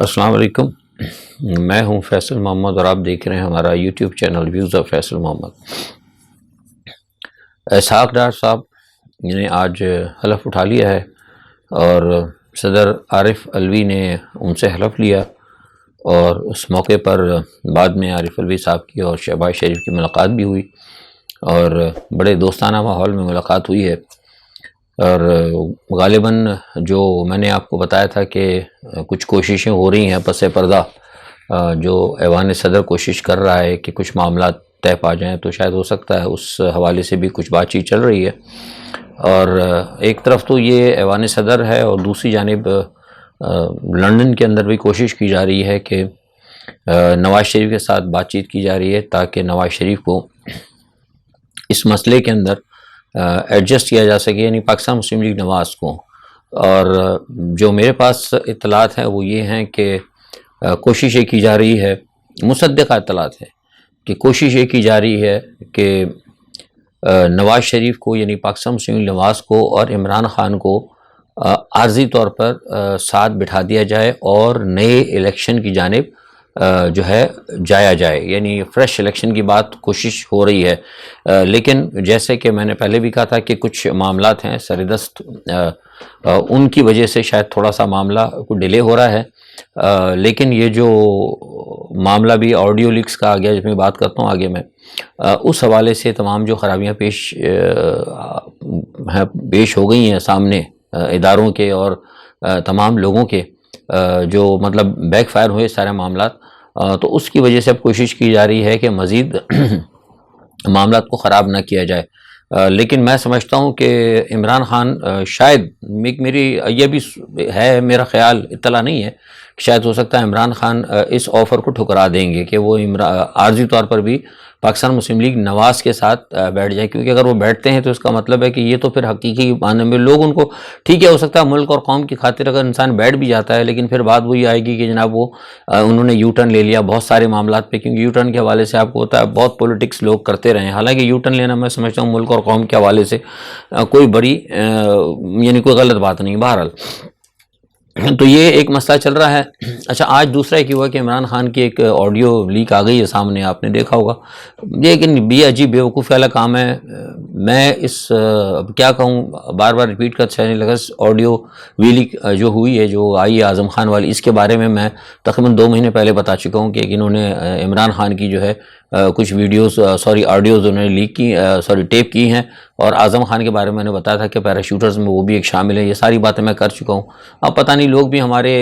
السلام علیکم، میں ہوں فیصل محمد اور آپ دیکھ رہے ہیں ہمارا YouTube channel views of Faisal Muhammad. Ishaq Dar صاحب نے آج حلف اٹھا لیا ہے اور صدر عارف علوی نے ان سے حلف لیا، اور اس موقع پر بعد میں عارف علوی صاحب کی اور شہباز شریف کی ملاقات بھی ہوئی اور بڑے دوستانہ ماحول میں ملاقات ہوئی ہے۔ اور غالباً جو میں نے آپ کو بتایا تھا کہ کچھ کوششیں ہو رہی ہیں پس پردہ، جو ایوان صدر کوشش کر رہا ہے کہ کچھ معاملات طے پا جائیں، تو شاید ہو سکتا ہے اس حوالے سے بھی کچھ بات چیت چل رہی ہے۔ اور ایک طرف تو یہ ایوان صدر ہے اور دوسری جانب لندن کے اندر بھی کوشش کی جا رہی ہے کہ نواز شریف کے ساتھ بات چیت کی جا رہی ہے تاکہ نواز شریف کو اس مسئلے کے اندر ایڈجسٹ کیا جا سکے، یعنی پاکستان مسلم لیگ نواز کو۔ اور جو میرے پاس اطلاعات ہیں وہ یہ ہیں کہ کوشش یہ کی جا رہی ہے، مصدقہ اطلاعات ہے کہ کوشش یہ کی جا رہی ہے کہ نواز شریف کو یعنی پاکستان مسلم لیگ نواز کو اور عمران خان کو عارضی طور پر ساتھ بٹھا دیا جائے اور نئے الیکشن کی جانب جو ہے جایا جائے، یعنی فریش الیکشن کی بات کوشش ہو رہی ہے۔ لیکن جیسے کہ میں نے پہلے بھی کہا تھا کہ کچھ معاملات ہیں سردست، ان کی وجہ سے شاید تھوڑا سا معاملہ کو ڈیلے ہو رہا ہے۔ لیکن یہ جو معاملہ بھی آڈیو لیکس کا آ گیا، جس میں بات کرتا ہوں آگے میں، اس حوالے سے تمام جو خرابیاں پیش ہو گئی ہیں سامنے اداروں کے اور تمام لوگوں کے، جو مطلب بیک فائر ہوئے سارے معاملات، تو اس کی وجہ سے اب کوشش کی جا رہی ہے کہ مزید معاملات کو خراب نہ کیا جائے۔ لیکن میں سمجھتا ہوں کہ عمران خان شاید، میری یہ بھی ہے میرا خیال، اطلاع نہیں ہے، شاید ہو سکتا ہے عمران خان اس آفر کو ٹھکرا دیں گے کہ وہ عارضی طور پر بھی پاکستان مسلم لیگ نواز کے ساتھ بیٹھ جائیں، کیونکہ اگر وہ بیٹھتے ہیں تو اس کا مطلب ہے کہ یہ تو پھر حقیقی معنی میں لوگ ان کو، ٹھیک ہے ہو سکتا ہے ملک اور قوم کی خاطر اگر انسان بیٹھ بھی جاتا ہے، لیکن پھر بات وہی آئے گی کہ جناب وہ انہوں نے یو ٹرن لے لیا بہت سارے معاملات پہ، کیونکہ یو ٹرن کے حوالے سے آپ کو ہوتا ہے بہت پولیٹکس لوگ کرتے رہے ہیں، حالانکہ یو ٹرن لینا میں سمجھتا ہوں ملک اور قوم کے حوالے سے کوئی بڑی یعنی کوئی غلط بات نہیں۔ بہرحال تو یہ ایک مسئلہ چل رہا ہے۔ اچھا، آج دوسرا ایک ہوا کہ عمران خان کی ایک آڈیو لیک آ گئی ہے سامنے، آپ نے دیکھا ہوگا، لیکن بھی عجیب بیوقوفی والا کام ہے۔ میں اس کیا کہوں، بار بار ریپیٹ کرتا چلنے لگا، آڈیو لیک جو ہوئی ہے، جو آئی ہے اعظم خان والی، اس کے بارے میں میں تقریباً 2 مہینے پہلے بتا چکا ہوں کہ انہوں نے عمران خان کی جو ہے کچھ ویڈیوز آڈیوز انہوں نے لیک کی، ٹیپ کی ہیں، اور اعظم خان کے بارے میں نے بتایا تھا کہ پیراشوٹرز میں وہ بھی ایک شامل ہیں۔ یہ ساری باتیں میں کر چکا ہوں۔ اب پتہ نہیں لوگ بھی ہمارے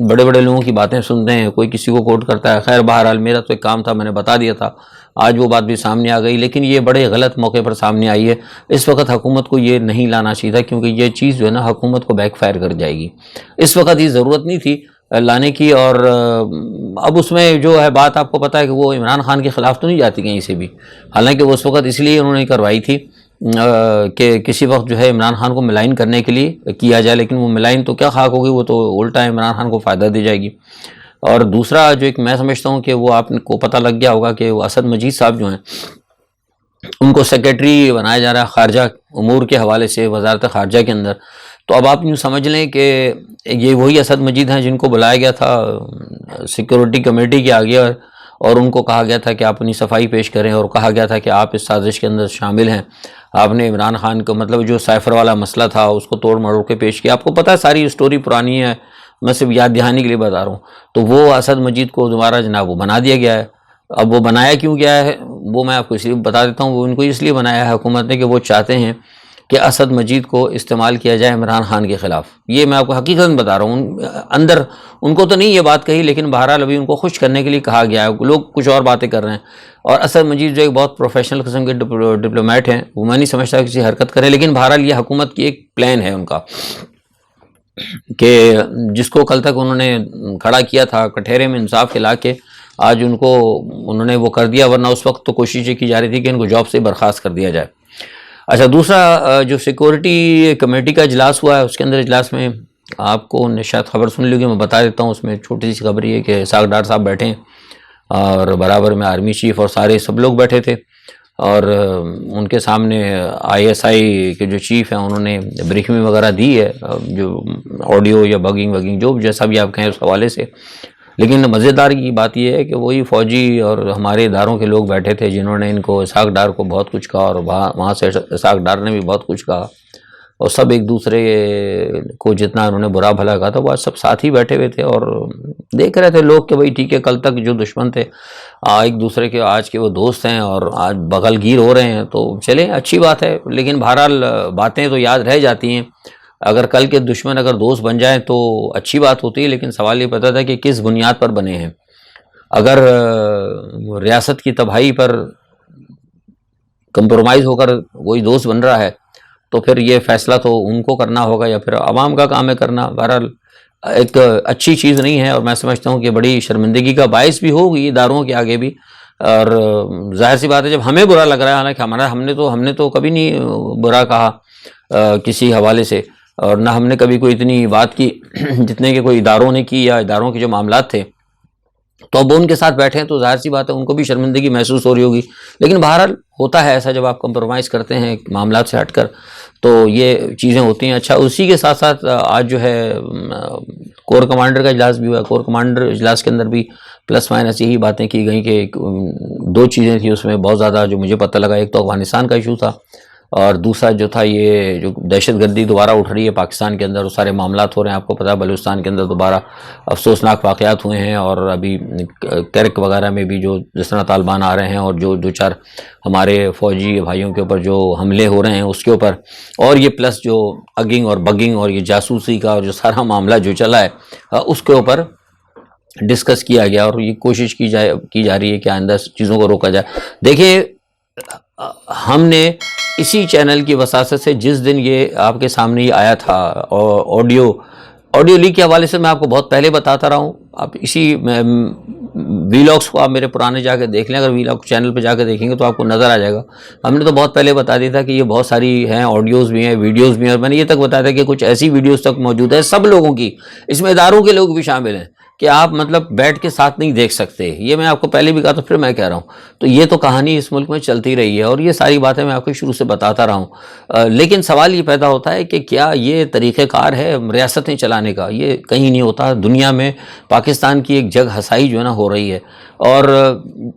بڑے بڑے لوگوں کی باتیں سنتے ہیں، کوئی کسی کو کوٹ کرتا ہے۔ خیر بہرحال میرا تو ایک کام تھا، میں نے بتا دیا تھا، آج وہ بات بھی سامنے آ گئی، لیکن یہ بڑے غلط موقع پر سامنے آئی ہے۔ اس وقت حکومت کو یہ نہیں لانا چاہیے تھا، کیونکہ یہ چیز جو ہے نا حکومت کو بیک فائر کر جائے گی۔ اس وقت یہ ضرورت نہیں تھی لانے کی، اور اب اس میں جو ہے بات آپ کو پتہ ہے کہ وہ عمران خان کے خلاف تو نہیں جاتی کہیں سے بھی، حالانکہ وہ اس وقت اس لیے انہوں نے کروائی تھی کہ کسی وقت جو ہے عمران خان کو ملائن کرنے کے لیے کیا جائے، لیکن وہ ملائن تو کیا خاک ہوگی، وہ تو الٹا عمران خان کو فائدہ دے جائے گی۔ اور دوسرا جو ایک میں سمجھتا ہوں کہ وہ آپ کو پتہ لگ گیا ہوگا کہ وہ اسد مجید صاحب جو ہیں ان کو سیکریٹری بنایا جا رہا ہے خارجہ امور کے حوالے سے، وزارت خارجہ کے اندر۔ تو اب آپ یوں سمجھ لیں کہ یہ وہی اسد مجید ہیں جن کو بلایا گیا تھا سیکورٹی کمیٹی کے آگے، اور ان کو کہا گیا تھا کہ آپ اپنی صفائی پیش کریں، اور کہا گیا تھا کہ آپ اس سازش کے اندر شامل ہیں۔ آپ نے عمران خان کو مطلب جو سائفر والا مسئلہ تھا اس کو توڑ مروڑ کے پیش کیا، آپ کو پتہ ہے ساری سٹوری پرانی ہے، میں صرف یاد دہانی کے لیے بتا رہا ہوں۔ تو وہ اسد مجید کو دوبارہ جناب وہ بنا دیا گیا ہے۔ اب وہ بنایا کیوں گیا ہے وہ میں آپ کو اس لیے بتا دیتا ہوں، وہ ان کو اس لیے بنایا ہے حکومت نے کہ وہ چاہتے ہیں کہ اسد مجید کو استعمال کیا جائے عمران خان کے خلاف۔ یہ میں آپ کو حقیقت بتا رہا ہوں، اندر ان کو تو نہیں یہ بات کہی، لیکن بہرحال ابھی ان کو خوش کرنے کے لیے کہا گیا ہے۔ لوگ کچھ اور باتیں کر رہے ہیں، اور اسد مجید جو ایک بہت پروفیشنل قسم کے ڈپلومیٹ ہیں، وہ میں نہیں سمجھتا کسی حرکت کریں، لیکن بہرحال یہ حکومت کی ایک پلان ہے ان کا کہ جس کو کل تک انہوں نے کھڑا کیا تھا کٹہرے میں انصاف کے لا کے، آج ان کو انہوں نے وہ کر دیا، ورنہ اس وقت تو کوشش یہ کی جا رہی تھی کہ ان کو جاب سے برخاست کر دیا جائے۔ اچھا، دوسرا جو سیکورٹی کمیٹی کا اجلاس ہوا ہے، اس کے اندر اجلاس میں آپ کو شاید خبر سن لی ہوگی، میں بتا دیتا ہوں، اس میں چھوٹی سی خبر یہ کہ اسحاق ڈار صاحب بیٹھے ہیں، اور برابر میں آرمی چیف اور سارے سب لوگ بیٹھے تھے۔ اور ان کے سامنے ISI کے جو چیف ہیں انہوں نے بریفنگ وغیرہ دی ہے، جو آڈیو یا بگنگ جو جیسا بھی آپ کہیں اس حوالے سے. لیکن مزیدار کی بات یہ ہے کہ وہی فوجی اور ہمارے اداروں کے لوگ بیٹھے تھے جنہوں نے ان کو اسحاق ڈار کو بہت کچھ کہا، اور وہاں سے اسحاق ڈار نے بھی بہت کچھ کہا، اور سب ایک دوسرے کو جتنا انہوں نے برا بھلا کہا تھا وہ سب ساتھ ہی بیٹھے ہوئے تھے اور دیکھ رہے تھے لوگ کہ بھائی ٹھیک ہے، کل تک جو دشمن تھے ایک دوسرے کے آج کے وہ دوست ہیں اور آج بغل گیر ہو رہے ہیں، تو چلیں اچھی بات ہے. لیکن بہرحال باتیں تو یاد رہ جاتی ہیں. اگر کل کے دشمن اگر دوست بن جائیں تو اچھی بات ہوتی ہے، لیکن سوال یہ پتا تھا کہ کس بنیاد پر بنے ہیں. اگر ریاست کی تباہی پر کمپرومائز ہو کر وہی دوست بن رہا ہے تو پھر یہ فیصلہ تو ان کو کرنا ہوگا یا پھر عوام کا کام ہے کرنا. بہرحال ایک اچھی چیز نہیں ہے، اور میں سمجھتا ہوں کہ بڑی شرمندگی کا باعث بھی ہوگی اداروں کے آگے بھی. اور ظاہر سی بات ہے جب ہمیں برا لگ رہا ہے، حالانکہ ہم نے تو کبھی نہیں برا کہا کسی حوالے سے، اور نہ ہم نے کبھی کوئی اتنی بات کی جتنے کہ کوئی اداروں نے کی، یا اداروں کے جو معاملات تھے تو اب ان کے ساتھ بیٹھے ہیں تو ظاہر سی بات ہے ان کو بھی شرمندگی محسوس ہو رہی ہوگی. لیکن بہرحال ہوتا ہے ایسا، جب آپ کمپرومائز کرتے ہیں معاملات سے ہٹ کر تو یہ چیزیں ہوتی ہیں. اچھا، اسی کے ساتھ ساتھ آج جو ہے کور کمانڈر کا اجلاس بھی ہوا. کور کمانڈر اجلاس کے اندر بھی پلس مائنس یہی باتیں کی گئیں کہ دو چیزیں تھیں اس میں بہت زیادہ جو مجھے پتہ لگا. ایک تو افغانستان کا ایشو تھا، اور دوسرا جو تھا یہ جو دہشت گردی دوبارہ اٹھ رہی ہے پاکستان کے اندر، وہ سارے معاملات ہو رہے ہیں. آپ کو پتہ ہے بلوچستان کے اندر دوبارہ افسوسناک واقعات ہوئے ہیں، اور ابھی کرک وغیرہ میں بھی جو جس طرح طالبان آ رہے ہیں اور جو دو چار ہمارے فوجی بھائیوں کے اوپر جو حملے ہو رہے ہیں اس کے اوپر، اور یہ پلس جو اگنگ اور بگنگ اور یہ جاسوسی کا اور جو سارا معاملہ جو چلا ہے اس کے اوپر ڈسکس کیا گیا، اور یہ کوشش کی جا رہی ہے کہ آئندہ چیزوں کو روکا جائے. دیکھیے، ہم نے اسی چینل کی وساطت سے جس دن یہ آپ کے سامنے ہی آیا تھا آڈیو لیک کے حوالے سے، میں آپ کو بہت پہلے بتاتا رہا ہوں. آپ اسی ویلاگس کو آپ میرے پرانے جا کے دیکھ لیں، اگر ویلاگ چینل پہ جا کے دیکھیں گے تو آپ کو نظر آ جائے گا. ہم نے تو بہت پہلے بتا دیا تھا کہ یہ بہت ساری ہیں، آڈیوز بھی ہیں، ویڈیوز بھی ہیں، اور میں نے یہ تک بتایا تھا کہ کچھ ایسی ویڈیوز تک موجود ہے سب لوگوں کی، اس میں اداروں کے لوگ بھی شامل ہیں، کہ آپ مطلب بیٹھ کے ساتھ نہیں دیکھ سکتے. یہ میں آپ کو پہلے بھی کہا تو پھر میں کہہ رہا ہوں. تو یہ تو کہانی اس ملک میں چلتی رہی ہے، اور یہ ساری باتیں میں آپ کو شروع سے بتاتا رہا ہوں. لیکن سوال یہ پیدا ہوتا ہے کہ کیا یہ طریقہ کار ہے ریاستیں چلانے کا؟ یہ کہیں نہیں ہوتا. دنیا میں پاکستان کی ایک جگ ہسائی جو ہے نا ہو رہی ہے. اور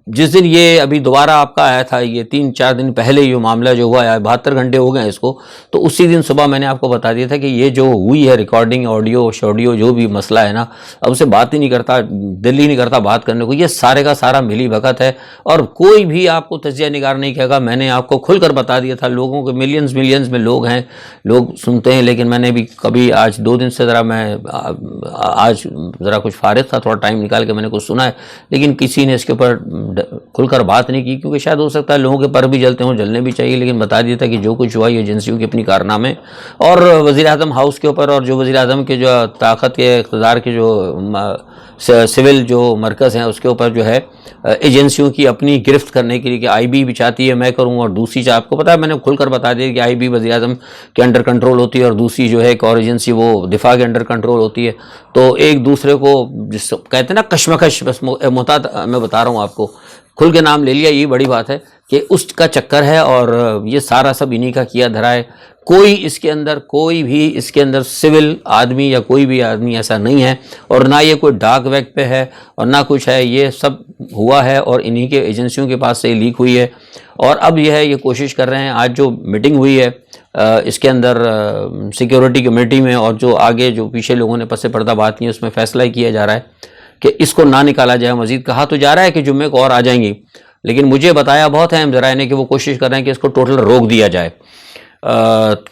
جس دن یہ ابھی دوبارہ آپ کا آیا تھا، یہ 3-4 دن پہلے یہ معاملہ جو ہوا ہے، 72 گھنٹے ہو گئے اس کو، تو اسی دن صبح میں نے آپ کو بتا دیا تھا کہ یہ جو ہوئی ہے ریکارڈنگ، آڈیو شوڈیو جو بھی مسئلہ ہے نا، اب اسے بات ہی نہیں کرتا، دل ہی نہیں کرتا بات کرنے کو. یہ سارے کا سارا ملی بھگت ہے، اور کوئی بھی آپ کو تجزیہ نگار نہیں کہے گا. میں نے آپ کو کھل کر بتا دیا تھا. لوگوں کے ملینز میں لوگ ہیں، لوگ سنتے ہیں، لیکن میں نے بھی کبھی آج 2 دن سے آج ذرا کچھ فارغ تھا، تھوڑا ٹائم نکال کے میں نے کچھ سنا ہے، لیکن کسی نے اس کے اوپر کھل کر بات نہیں کی، کیونکہ شاید ہو سکتا ہے لوگوں کے پر بھی جلتے ہوں، جلنے بھی چاہیے. لیکن بتا دیا تھا کہ جو کچھ ہوا یہ ایجنسیوں کے اپنی کارنامے، اور وزیر اعظم ہاؤس کے اوپر، اور جو وزیر اعظم کے جو طاقت کے اقتدار کے جو سول جو مرکز ہیں اس کے اوپر جو ہے ایجنسیوں کی اپنی گرفت کرنے کے لیے، کہ آئی بی بھی چاہتی ہے میں کروں، اور دوسری آپ کو پتا ہے میں نے کھل کر بتا دیا کہ آئی بی وزیر اعظم کے انڈر کنٹرول ہوتی ہے، اور دوسری جو ہے ایک اور ایجنسی وہ دفاع کے انڈر کنٹرول ہوتی ہے. تو ایک دوسرے کو جس کہتے ہیں نا کشمکش، بس محتاط میں بتا رہا ہوں آپ کو، کھل کے نام لے لیا، یہ بڑی بات ہے کہ اس کا چکر ہے، اور یہ سارا سب انہی کا کیا دھرا ہے. کوئی بھی اس کے اندر سول آدمی یا کوئی بھی آدمی ایسا نہیں ہے، اور نہ یہ کوئی ڈاک ویک پہ ہے اور نہ کچھ ہے. یہ سب ہوا ہے اور انہی کے ایجنسیوں کے پاس سے لیک ہوئی ہے. اور اب یہ کوشش کر رہے ہیں. آج جو میٹنگ ہوئی ہے اس کے اندر سیکیورٹی کمیٹی میں، اور جو آگے جو پیچھے لوگوں نے پس پردہ بات کی، اس میں فیصلہ کیا جا رہا ہے کہ اس کو نہ نکالا جائے. مزید کہا تو جا رہا ہے کہ جمعے کو اور آ جائیں گی، لیکن مجھے بتایا بہت اہم ذرائع نے کہ وہ کوشش کر رہے ہیں کہ اس کو ٹوٹل روک دیا جائے،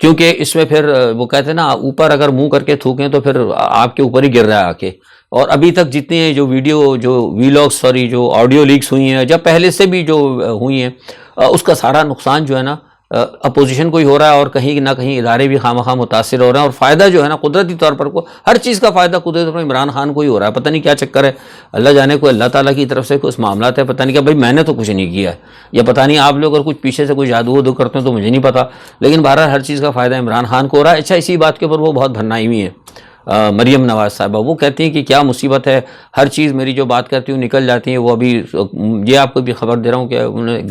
کیونکہ اس میں پھر وہ کہتے ہیں نا اوپر اگر منہ کر کے تھوکیں تو پھر آپ کے اوپر ہی گر رہا ہے آ کے. اور ابھی تک جتنی جو ویلاگس جو آڈیو لیکس ہوئی ہیں، جب پہلے سے بھی جو ہوئی ہیں، اس کا سارا نقصان جو ہے نا اپوزیشن کو ہی ہو رہا ہے، اور کہیں نہ کہیں ادارے بھی خواہ متاثر ہو رہے ہیں. اور فائدہ جو ہے نا قدرتی طور پر ہر چیز کا فائدہ قدرتی طور پر عمران خان کو ہی ہو رہا ہے. پتہ نہیں کیا چکر ہے، اللہ جانے کو اللہ تعالیٰ کی طرف سے کچھ معاملات ہے، پتہ نہیں کہ بھائی میں نے تو کچھ نہیں کیا ہے، یا پتہ نہیں آپ لوگ اگر کچھ پیچھے سے کچھ جادو کرتے ہیں تو مجھے نہیں پتا. لیکن بہرحال ہر چیز کا فائدہ عمران خان کو ہو رہا ہے. اچھا، اسی بات کے اوپر وہ بہت بھرنائی ہوئی ہیں. مریم نواز صاحبہ، وہ کہتی ہیں کہ کیا مصیبت ہے، ہر چیز میری جو بات کرتی ہوں نکل جاتی ہیں. وہ ابھی یہ آپ کو بھی خبر دے رہا ہوں کہ انہیں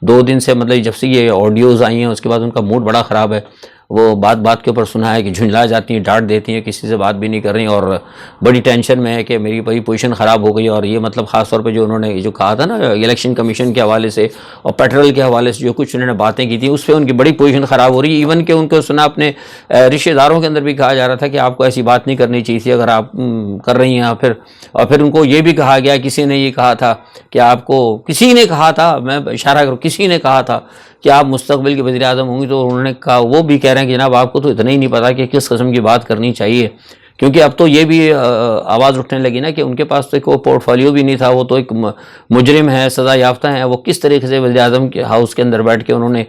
2 دن سے مطلب جب سے یہ آڈیوز آئی ہیں اس کے بعد ان کا موڈ بڑا خراب ہے. وہ بات کے اوپر سنا ہے کہ جھنجلا جاتی ہیں، ڈانٹ دیتی ہیں، کسی سے بات بھی نہیں کر رہی، اور بڑی ٹینشن میں ہے کہ میری بڑی پوزیشن خراب ہو گئی. اور یہ مطلب خاص طور پہ جو انہوں نے جو کہا تھا نا الیکشن کمیشن کے حوالے سے اور پیٹرول کے حوالے سے جو کچھ انہوں نے باتیں کی تھیں، اس پہ ان کی بڑی پوزیشن خراب ہو رہی ہے. ایون کہ ان کو سنا اپنے رشتہ داروں کے اندر بھی کہا جا رہا تھا کہ آپ کو ایسی بات نہیں کرنی چاہیے تھی اگر آپ کر رہی ہیں. پھر ان کو یہ بھی کہا گیا، کسی نے یہ کہا تھا کہ آپ کو، کسی نے کہا تھا، میں اشارہ کروں، کسی نے کہا تھا کہ آپ مستقبل کے وزیر اعظم ہوں گی، تو انہوں نے کہا، وہ بھی کہہ رہے ہیں کہ جناب آپ کو تو اتنا ہی نہیں پتا کہ کس قسم کی بات کرنی چاہیے. کیونکہ اب تو یہ بھی آواز اٹھنے لگی نا کہ ان کے پاس تو ایک وہ پورٹ فولیو بھی نہیں تھا، وہ تو ایک مجرم ہے، سزا یافتہ ہیں، وہ کس طریقے سے وزیر اعظم کے ہاؤس کے اندر بیٹھ کے انہوں نے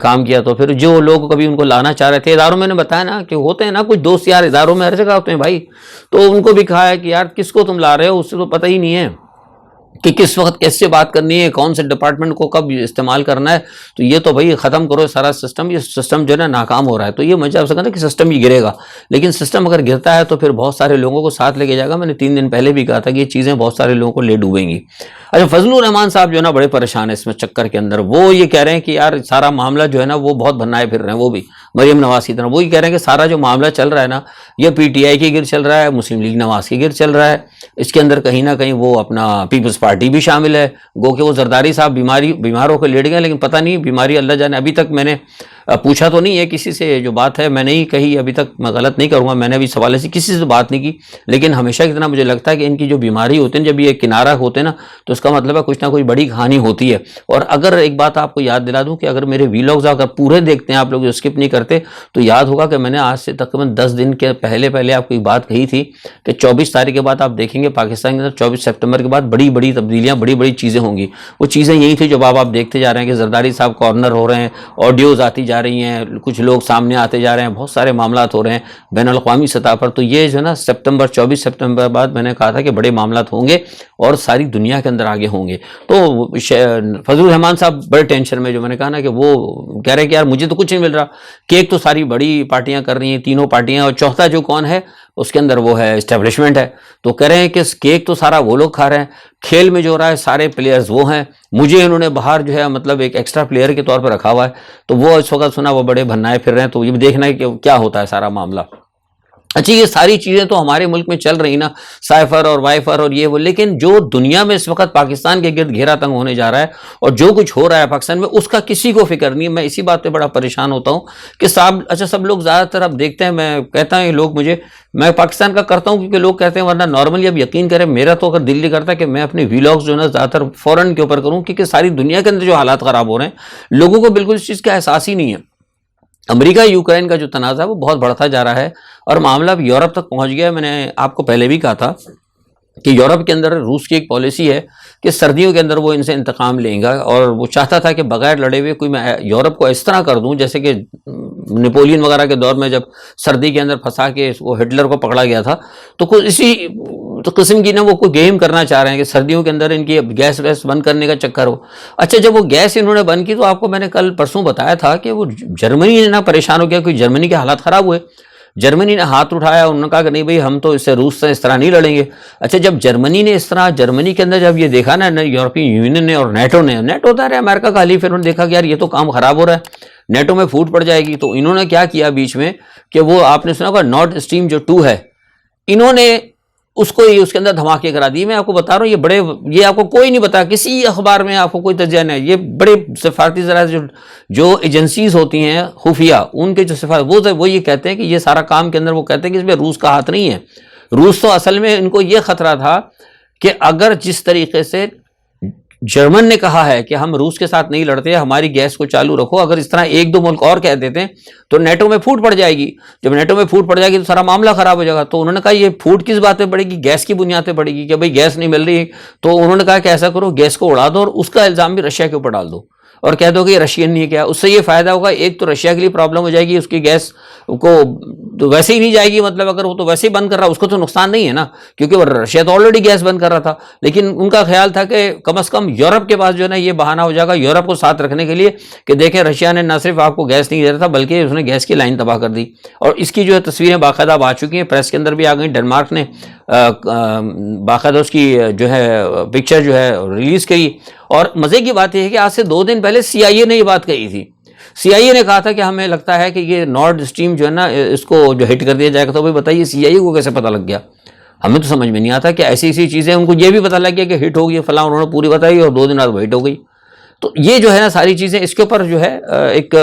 کام کیا. تو پھر جو لوگ کبھی ان کو لانا چاہ رہے تھے اداروں میں نے بتایا نا کہ ہوتے ہیں نا کچھ دوست یار اداروں میں ہر جگہ ہوتے ہیں بھائی، تو ان کو بھی کہا ہے کہ یار کس کو تم لا رہے ہو، اس سے تو پتہ ہی نہیں ہے کہ کس وقت کیسے بات کرنی ہے، کون سے ڈپارٹمنٹ کو کب استعمال کرنا ہے. تو یہ تو بھائی ختم کرو سارا سسٹم، یہ سسٹم جو ہے نا ناکام ہو رہا ہے. تو یہ مجھے آپ سے کہا کہ سسٹم ہی گرے گا، لیکن سسٹم اگر گرتا ہے تو پھر بہت سارے لوگوں کو ساتھ لے کے جائے گا. میں نے 3 دن پہلے بھی کہا تھا کہ یہ چیزیں بہت سارے لوگوں کو لے ڈوبیں گی. اچھا، فضل الرحمان صاحب جو ہے نا بڑے پریشان ہیں اس میں چکر کے اندر. وہ یہ کہہ رہے ہیں کہ یار سارا معاملہ جو ہے نا وہ بہت بنائے پھر رہے ہیں، وہ بھی مریم نواز کی طرح. وہی کہہ رہے ہیں کہ سارا جو معاملہ چل رہا ہے نا یہ پی ٹی آئی کے گر چل رہا ہے، مسلم لیگ نواز کے گر چل رہا ہے. اس کے اندر کہیں نہ کہیں وہ اپنا پیپلز پارٹی بھی شامل ہے. گو کہ وہ زرداری صاحب بیماروں کو لیٹ گئے، لیکن پتہ نہیں بیماری اللہ جانے. ابھی تک میں نے پوچھا تو نہیں ہے کسی سے، جو بات ہے میں نے ہی کہی ابھی تک، میں غلط نہیں کروں گا، میں نے ابھی سوالے سے کسی سے بات نہیں کی. لیکن ہمیشہ کی طرح مجھے لگتا ہے کہ ان کی جو بیماری ہوتے ہیں، جب یہ کنارہ ہوتے ہیں نا تو اس کا مطلب ہے کچھ نہ کچھ بڑی کہانی ہوتی ہے. اور اگر ایک بات آپ کو یاد دلا دوں کہ اگر میرے ویلاگز اگر پورے دیکھتے ہیں آپ لوگ، اسکپ نہیں کرتے، تو یاد ہوگا کہ میں نے آج سے تقریباً 10 دن کے پہلے آپ کو ایک بات کہی تھی کہ 24 تاریخ کے بعد آپ دیکھیں گے پاکستان کے اندر 24 سپٹمبر کے بعد بڑی تبدیلیاں، بڑی چیزیں ہوں گی. وہ چیزیں یہی تھی جو آپ دیکھتے جا رہے ہیں کہ زرداری صاحب کارنر ہو رہے ہیں، آڈیوز آتی جا رہی ہیں، کچھ لوگ سامنے آتے جا رہے ہیں، بہت سارے معاملات ہو رہے ہیں بین الاقوامی سطح پر. تو یہ جو ہے نا 24 سپٹمبر بعد میں نے کہا تھا کہ بڑے معاملات ہوں گے اور ساری دنیا کے اندر آگے ہوں گے. تو فضل الرحمان صاحب بڑے ٹینشن میں، جو میں نے کہا نا کہ وہ کہہ رہے ہیں کہ یار مجھے تو کچھ نہیں مل رہا. کیک تو ساری بڑی پارٹیاں کر رہی ہیں، تینوں پارٹیاں، اور چوتھا جو کون ہے اس کے اندر وہ ہے اسٹیبلشمنٹ ہے. تو کہہ رہے ہیں کہ کیک تو سارا وہ لوگ کھا رہے ہیں، کھیل میں جو ہو رہا ہے سارے پلیئرز وہ ہیں، مجھے انہوں نے باہر جو ہے مطلب ایک ایکسٹرا پلیئر کے طور پر رکھا ہوا ہے. تو وہ اس وقت سنا وہ بڑے بھنائے پھر رہے ہیں. تو یہ دیکھنا ہے کہ کیا ہوتا ہے سارا معاملہ. اچھا، یہ ساری چیزیں تو ہمارے ملک میں چل رہی نا، سائفر اور وائفر اور یہ وہ، لیکن جو دنیا میں اس وقت پاکستان کے گرد گھیرا تنگ ہونے جا رہا ہے اور جو کچھ ہو رہا ہے پاکستان میں، اس کا کسی کو فکر نہیں ہے. میں اسی بات پہ بڑا پریشان ہوتا ہوں کہ صاحب اچھا سب لوگ زیادہ تر اب دیکھتے ہیں، میں کہتا ہوں لوگ مجھے، میں پاکستان کا کرتا ہوں کیونکہ لوگ کہتے ہیں، ورنہ نارملی اب یقین کریں میرا تو اگر دل نہیں کرتا کہ میں اپنے ویلاگز جو ہے نا زیادہ تر فورن کے اوپر کروں، کیونکہ ساری دنیا کے اندر جو حالات خراب ہو رہے ہیں لوگوں کو بالکل اس چیز کا احساس ہی نہیں ہے. امریکہ یوکرین کا جو تنازع ہے وہ بہت بڑھتا جا رہا ہے اور معاملہ اب یورپ تک پہنچ گیا ہے. میں نے آپ کو پہلے بھی کہا تھا کہ یورپ کے اندر روس کی ایک پالیسی ہے کہ سردیوں کے اندر وہ ان سے انتقام لیں گا، اور وہ چاہتا تھا کہ بغیر لڑے ہوئے کوئی میں یورپ کو اس طرح کر دوں جیسے کہ نیپولین وغیرہ کے دور میں جب سردی کے اندر پھنسا کے وہ ہٹلر کو پکڑا گیا تھا. تو کچھ اسی قسم کی نا وہ کوئی گیم کرنا چاہ رہے ہیں کہ سردیوں کے اندر ان کی گیس ویس بند کرنے کا چکر ہو. اچھا، جب وہ گیس انہوں نے بند کی تو آپ کو میں نے کل پرسوں بتایا تھا کہ وہ جرمنی نے نا پریشان ہو گیا، کوئی جرمنی کے حالات خراب ہوئے. جرمنی نے ہاتھ اٹھایا، انہوں نے کہا کہ نہیں بھائی ہم تو اس سے روس سے اس طرح نہیں لڑیں گے. اچھا، جب جرمنی نے اس طرح، جرمنی کے اندر جب یہ دیکھا نا یورپین یونین نے اور نیٹو ہوتا ہے امریکہ کا حلیف، پھر انہوں نے دیکھا کہ یار یہ تو کام خراب ہو رہا ہے، نیٹو میں پھوٹ پڑ جائے گی. تو انہوں نے کیا کیا بیچ میں کہ وہ آپ نے سنا ہوگا نارڈ اسٹریم جو 2 ہے، انہوں نے اس کو اس کے اندر دھماکے کرا دیے. میں آپ کو بتا رہا ہوں یہ آپ کو کوئی نہیں بتا، کسی اخبار میں آپ کو کوئی تجزیہ نہیں. یہ بڑے سفارتی ذرائع جو ایجنسیز ہوتی ہیں خفیہ، ان کے جو وہ یہ کہتے ہیں کہ یہ سارا کام کے اندر وہ کہتے ہیں کہ اس میں روس کا ہاتھ نہیں ہے. روس تو اصل میں ان کو یہ خطرہ تھا کہ اگر جس طریقے سے جرمن نے کہا ہے کہ ہم روس کے ساتھ نہیں لڑتے، ہماری گیس کو چالو رکھو، اگر اس طرح 1-2 ملک اور کہہ دیتے ہیں تو نیٹو میں پھوٹ پڑ جائے گی. جب نیٹو میں پھوٹ پڑ جائے گی تو سارا معاملہ خراب ہو جائے گا. تو انہوں نے کہا یہ پھوٹ کس بات پہ پڑے گی؟ گیس کی بنیاد پہ پڑے گی کہ بھئی گیس نہیں مل رہی. تو انہوں نے کہا کہ ایسا کرو گیس کو اڑا دو اور اس کا الزام بھی رشیا کے اوپر ڈال دو. اور کہہ دو کہ رشین نہیں کیا، اس سے یہ فائدہ ہوگا، ایک تو رشیا کے لیے پرابلم ہو جائے گی، اس کی گیس کو تو ویسے ہی نہیں جائے گی، مطلب اگر وہ تو ویسے ہی بند کر رہا اس کو تو نقصان نہیں ہے نا، کیونکہ وہ رشیا تو آلریڈی گیس بند کر رہا تھا، لیکن ان کا خیال تھا کہ کم از کم یورپ کے پاس جو ہے نا یہ بہانہ ہو جائے گا یورپ کو ساتھ رکھنے کے لیے کہ دیکھیں رشیا نے نہ صرف آپ کو گیس نہیں دے رہا تھا بلکہ اس نے گیس کی لائن تباہ کر دی، اور اس کی جو ہے تصویریں باقاعدہ اب آ چکی ہیں، پریس کے اندر بھی آ گئی، ڈنمارک نے باقاعدہ اس کی جو ہے پکچر جو ہے ریلیز کی، اور مزے کی بات یہ ہے کہ آج سے 2 دن پہلے CIA نے یہ بات کہی تھی، CIA نے کہا تھا کہ ہمیں لگتا ہے کہ یہ نارڈ اسٹریم جو ہے نا اس کو جو ہٹ کر دیا جائے گا، تو بھائی بتائیے CIA کو کیسے پتہ لگ گیا؟ ہمیں تو سمجھ میں نہیں آتا کہ ایسی چیزیں ان کو یہ بھی پتہ لگ گیا کہ ہٹ ہو گئی فلاں، انہوں نے پوری بتائی اور 2 دن بعد وہ ہٹ ہو گئی، تو یہ جو ہے نا ساری چیزیں اس کے اوپر جو ہے ایک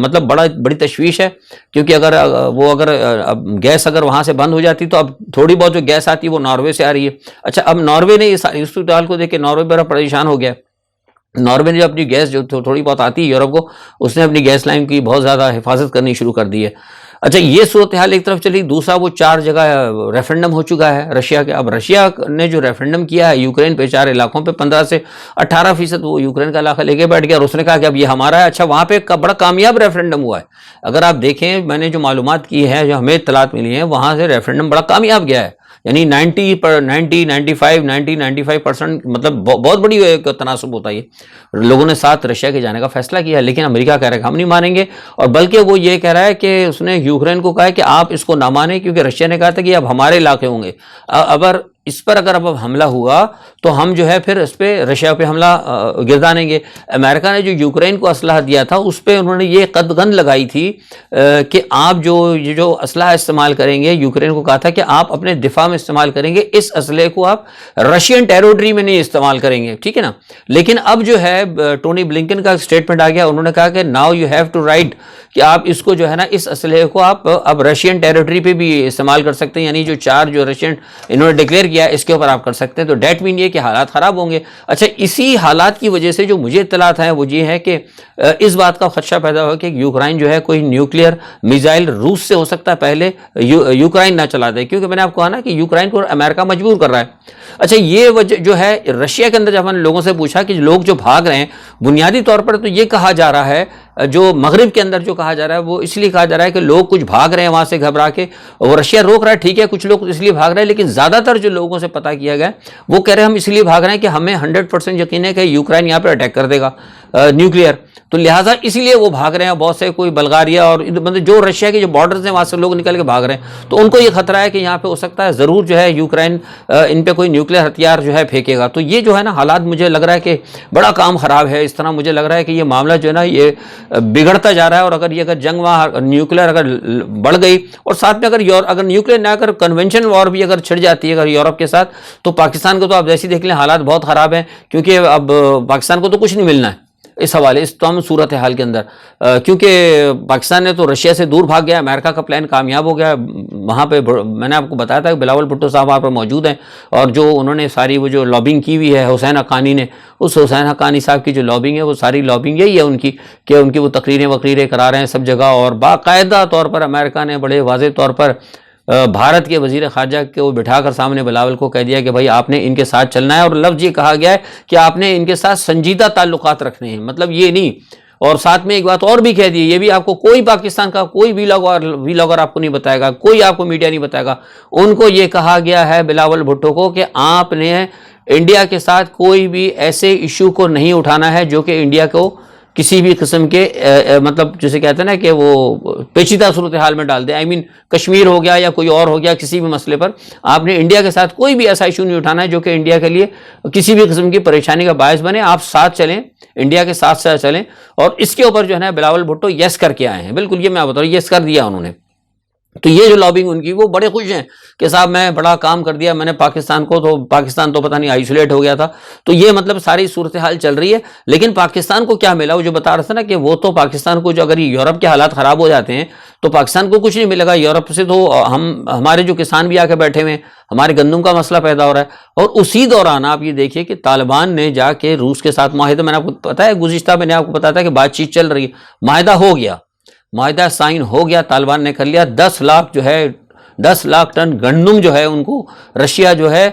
مطلب بڑی تشویش ہے، کیونکہ اگر اب گیس اگر وہاں سے بند ہو جاتی تو اب تھوڑی بہت جو گیس آتی ہے وہ ناروے سے آ رہی ہے، اچھا اب ناروے نے اس صورتحال کو دیکھ کے ناروے بڑا پریشان ہو گیا، ناروے نے جو اپنی گیس جو تھوڑی بہت آتی ہے یورپ کو، اس نے اپنی گیس لائن کی بہت زیادہ حفاظت کرنی شروع کر دی ہے۔ اچھا یہ صورتحال ایک طرف چلی، دوسرا وہ 4 جگہ ریفرنڈم ہو چکا ہے رشیا کے، اب رشیا نے جو ریفرنڈم کیا ہے یوکرین پہ 4 علاقوں پہ 15 سے 18% وہ یوکرین کا علاقہ لے کے بیٹھ گیا، اور اس نے کہا کہ اب یہ ہمارا ہے۔ اچھا وہاں پہ بڑا کامیاب ریفرنڈم ہوا ہے، اگر آپ دیکھیں میں نے جو معلومات کی ہے جو ہمیں اطلاعات ملی ہیں وہاں سے ریفرنڈم بڑا کامیاب گیا ہے، یعنی 95% مطلب بہت بڑی ایک تناسب ہوتا ہے، لوگوں نے ساتھ رشیا کے جانے کا فیصلہ کیا ہے، لیکن امریکہ کہہ رہا ہے کہ ہم نہیں مانیں گے، اور بلکہ وہ یہ کہہ رہا ہے کہ اس نے یوکرین کو کہا ہے کہ آپ اس کو نہ مانیں، کیونکہ رشیا نے کہا تھا کہ اب ہمارے علاقے ہوں گے، اس پر اگر اب حملہ ہوا تو ہم جو ہے پھر اس پہ رشیا پہ حملہ گردانیں گے۔ امریکہ نے جو یوکرین کو اسلحہ دیا تھا اس پہ انہوں نے یہ قدغن لگائی تھی کہ آپ جو اسلحہ استعمال کریں گے، یوکرین کو کہا تھا کہ آپ اپنے دفاع میں استعمال کریں گے، اس اسلحے کو آپ رشین ٹیریٹری میں نہیں استعمال کریں گے، ٹھیک ہے نا۔ لیکن اب جو ہے ٹونی بلنکن کا اسٹیٹمنٹ آ گیا، انہوں نے کہا کہ now you have to right, کہ آپ اس کو جو ہے نا اس اسلحے کو آپ اب رشین ٹیریٹری پہ بھی استعمال کر سکتے ہیں، یعنی جو 4 جو رشین انہوں نے ڈکلیئر کیا اس کے اوپر آپ کر سکتے ہیں، تو ڈیٹ مین یہ کہ حالات خراب ہوں گے۔ اچھا اسی حالات کی وجہ سے جو مجھے اطلاعات ہیں وہ یہ ہے کہ اس بات کا خدشہ پیدا ہوا کہ یوکرائن جو ہے کوئی نیوکلیئر میزائل روس سے ہو سکتا ہے پہلے یوکرائن نہ چلا دے، کیونکہ میں نے آپ کو کہا نا کہ یوکرائن کو امریکہ مجبور کر رہا ہے۔ اچھا یہ وجہ جو ہے رشیا کے اندر جب ہم نے لوگوں سے پوچھا کہ لوگ جو بھاگ رہے ہیں بنیادی طور پر تو یہ کہا جا رہا ہے، جو مغرب کے اندر جو کہا جا رہا ہے وہ اس لیے کہا جا رہا ہے کہ لوگ کچھ بھاگ رہے ہیں وہاں سے گھبرا کے، وہ رشیا روک رہا ہے، ٹھیک ہے کچھ لوگ اس لیے بھاگ رہے ہیں، لیکن زیادہ تر جو لوگوں سے پتہ کیا گیا وہ کہہ رہے ہیں ہم اس لیے بھاگ رہے ہیں کہ ہمیں 100% یقین ہے کہ یوکرائن یہاں پہ اٹیک کر دے گا نیوکلیئر، تو لہٰذا اسی لیے وہ بھاگ رہے ہیں، بہت سے کوئی بلغاریہ اور جو رشیا کے جو بارڈرز ہیں وہاں سے لوگ نکل کے بھاگ رہے ہیں، تو ان کو یہ خطرہ ہے کہ یہاں پہ ہو سکتا ہے ضرور جو ہے یوکرائن ان پہ کوئی نیوکلیئر ہتھیار جو ہے پھینکے گا، تو یہ جو ہے نا حالات مجھے لگ رہا ہے کہ بڑا کام خراب ہے، اس طرح مجھے لگ رہا ہے کہ یہ معاملہ جو ہے نا یہ بگڑتا جا رہا ہے، اور اگر جنگ وہاں نیوکلیئر اگر بڑھ گئی اور ساتھ میں اگر نیوکلیئر نہ اگر کنونشن وار بھی اگر چھڑ جاتی ہے اگر یورپ کے ساتھ، تو پاکستان کو تو آپ جیسی دیکھ لیں حالات بہت خراب ہیں، کیونکہ اب پاکستان کو تو کچھ نہیں ملنا ہے اس حوالے اس تمام صورتحال کے اندر، کیونکہ پاکستان نے تو رشیا سے دور بھاگ گیا، امریکہ کا پلان کامیاب ہو گیا، وہاں پہ میں نے آپ کو بتایا تھا کہ بلاول بھٹو صاحب وہاں پر موجود ہیں، اور جو انہوں نے ساری وہ جو لابنگ کی ہوئی ہے حسین حقانی نے، اس حسین حقانی صاحب کی جو لابنگ ہے وہ ساری لابنگ یہی ہے ان کی کہ ان کی وہ تقریریں کرا رہے ہیں سب جگہ، اور باقاعدہ طور پر امریکہ نے بڑے واضح طور پر بھارت کے وزیر خارجہ کو بٹھا کر سامنے بلاول کو کہہ دیا کہ بھائی آپ نے ان کے ساتھ چلنا ہے، اور لفظ یہ کہا گیا ہے کہ آپ نے ان کے ساتھ سنجیدہ تعلقات رکھنے ہیں، مطلب یہ نہیں، اور ساتھ میں ایک بات اور بھی کہہ دی، یہ بھی آپ کو کوئی پاکستان کا کوئی ویلاگر آپ کو نہیں بتائے گا، کوئی آپ کو میڈیا نہیں بتائے گا، ان کو یہ کہا گیا ہے بلاول بھٹو کو کہ آپ نے انڈیا کے ساتھ کوئی بھی ایسے ایشو کو نہیں اٹھانا ہے جو کہ انڈیا کو کسی بھی قسم کے مطلب جسے کہتے ہیں نا کہ وہ پیچیدہ صورتحال میں ڈال دے، کشمیر ہو گیا یا کوئی اور ہو گیا، کسی بھی مسئلے پر آپ نے انڈیا کے ساتھ کوئی بھی ایسا ایشو نہیں اٹھانا ہے جو کہ انڈیا کے لیے کسی بھی قسم کی پریشانی کا باعث بنے، آپ ساتھ چلیں، انڈیا کے ساتھ چلیں، اور اس کے اوپر جو ہے نا بلاول بھٹو یس کر کے آئے ہیں، بالکل یہ میں بتا رہا ہوں یس کر دیا انہوں نے، تو یہ جو لابنگ ان کی وہ بڑے خوش ہیں کہ صاحب میں بڑا کام کر دیا میں نے پاکستان کو، تو پاکستان تو پتہ نہیں آئسولیٹ ہو گیا تھا، تو یہ مطلب ساری صورتحال چل رہی ہے، لیکن پاکستان کو کیا ملا، وہ جو بتا رہا تھا نا کہ وہ تو پاکستان کو جو اگر یورپ کے حالات خراب ہو جاتے ہیں تو پاکستان کو کچھ نہیں ملے گا، یورپ سے تو ہمارے جو کسان بھی آ کے بیٹھے ہوئے ہیں، ہمارے گندم کا مسئلہ پیدا ہو رہا ہے، اور اسی دوران آپ یہ دیکھیے کہ طالبان نے جا کے روس کے ساتھ معاہدہ، میں نے آپ کو پتا ہے گزشتہ میں نے آپ کو بتایا تھا کہ بات چیت چل رہی ہے، معاہدہ ہو گیا، معاہدہ سائن ہو گیا، طالبان نے کر لیا، 10 لاکھ جو ہے 10 لاکھ ٹن گندم جو ہے ان کو رشیا جو ہے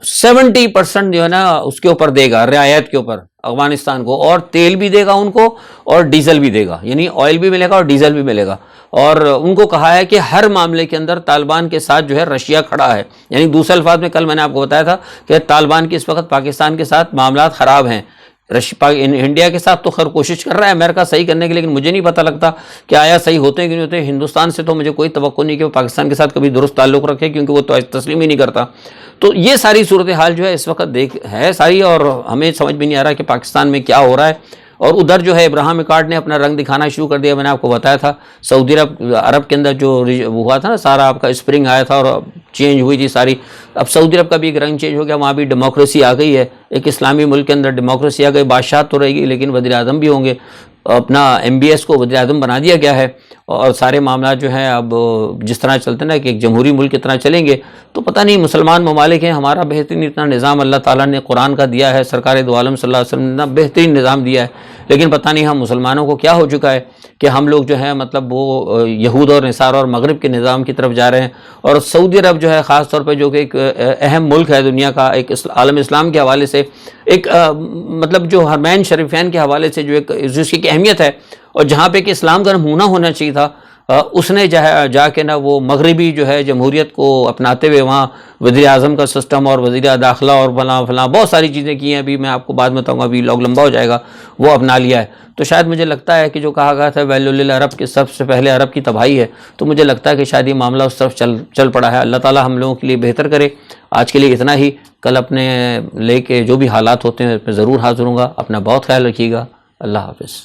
70% جو ہے نا اس کے اوپر دے گا، رعایت کے اوپر، افغانستان کو، اور تیل بھی دے گا ان کو اور ڈیزل بھی دے گا، یعنی آئل بھی ملے گا اور ڈیزل بھی ملے گا۔ اور ان کو کہا ہے کہ ہر معاملے کے اندر طالبان کے ساتھ جو ہے رشیا کھڑا ہے، یعنی دوسرے الفاظ میں کل میں نے آپ کو بتایا تھا کہ طالبان کے اس وقت پاکستان کے ساتھ معاملات خراب ہیں۔ انڈیا کے ساتھ تو خیر کوشش کر رہا ہے امریکہ صحیح کرنے کی، لیکن مجھے نہیں پتہ لگتا کہ آیا صحیح ہوتے ہیں کہ نہیں ہوتے۔ ہندوستان سے تو مجھے کوئی توقع نہیں کہ وہ پاکستان کے ساتھ کبھی درست تعلق رکھے، کیونکہ وہ تو تسلیم ہی نہیں کرتا۔ تو یہ ساری صورتحال جو ہے اس وقت ہے ساری، اور ہمیں سمجھ بھی نہیں آ رہا کہ پاکستان میں کیا ہو رہا ہے۔ اور ادھر جو ہے ابراہیم اکارڈ نے اپنا رنگ دکھانا شروع کر دیا۔ میں نے آپ کو بتایا تھا سعودی عرب کے اندر جو ہوا تھا نا، سارا آپ کا اسپرنگ آیا تھا اور چینج ہوئی تھی ساری، اب سعودی عرب کا بھی ایک رنگ چینج ہو گیا، وہاں بھی ڈیموکریسی آ گئی ہے، ایک اسلامی ملک کے اندر ڈیموکریسی آ گئی، بادشاہ تو رہے گی لیکن وزیر اعظم بھی ہوں گے، اپنا MBS کو وزیر اعظم بنا دیا گیا ہے، اور سارے معاملات جو ہیں اب جس طرح چلتے نا کہ ایک جمہوری ملک کی طرح چلیں گے۔ تو پتہ نہیں مسلمان ممالک ہیں، ہمارا بہترین اتنا نظام اللہ تعالیٰ نے قرآن کا دیا ہے، سرکار دو عالم صلی اللہ علیہ وسلم نے اتنا بہترین نظام دیا ہے، لیکن پتہ نہیں ہم مسلمانوں کو کیا ہو چکا ہے کہ ہم لوگ جو ہے مطلب وہ یہود اور نصارہ اور مغرب کے نظام کی طرف جا رہے ہیں۔ اور سعودی عرب جو ہے خاص طور پہ جو کہ ایک اہم ملک ہے دنیا کا، ایک عالم اسلام کے حوالے سے، ایک مطلب جو حرمین شریفین کے حوالے سے جو ایک جس کی اہمیت ہے، اور جہاں پہ کہ اسلام کا نمونہ ہونا چاہیے تھا، اس نے جا کے نا وہ مغربی جو ہے جمہوریت کو اپناتے ہوئے وہاں وزیر اعظم کا سسٹم اور وزیر داخلہ اور فلاں بہت ساری چیزیں کی ہیں، ابھی میں آپ کو بعد میں بتاؤں گا، ابھی لوگ لمبا ہو جائے گا، وہ اپنا لیا ہے۔ تو شاید مجھے لگتا ہے کہ جو کہا گیا تھا ویل للعرب کے سب سے پہلے عرب کی تباہی ہے، تو مجھے لگتا ہے کہ شاید یہ معاملہ اس طرف چل پڑا ہے۔ اللہ تعالیٰ ہم لوگوں کے لیے بہتر کرے۔ آج کے لیے اتنا ہی، کل اپنے لے کے جو بھی حالات ہوتے ہیں اس میں ضرور حاضر ہوں گا۔ اپنا بہت خیال رکھیے گا۔ اللہ حافظ۔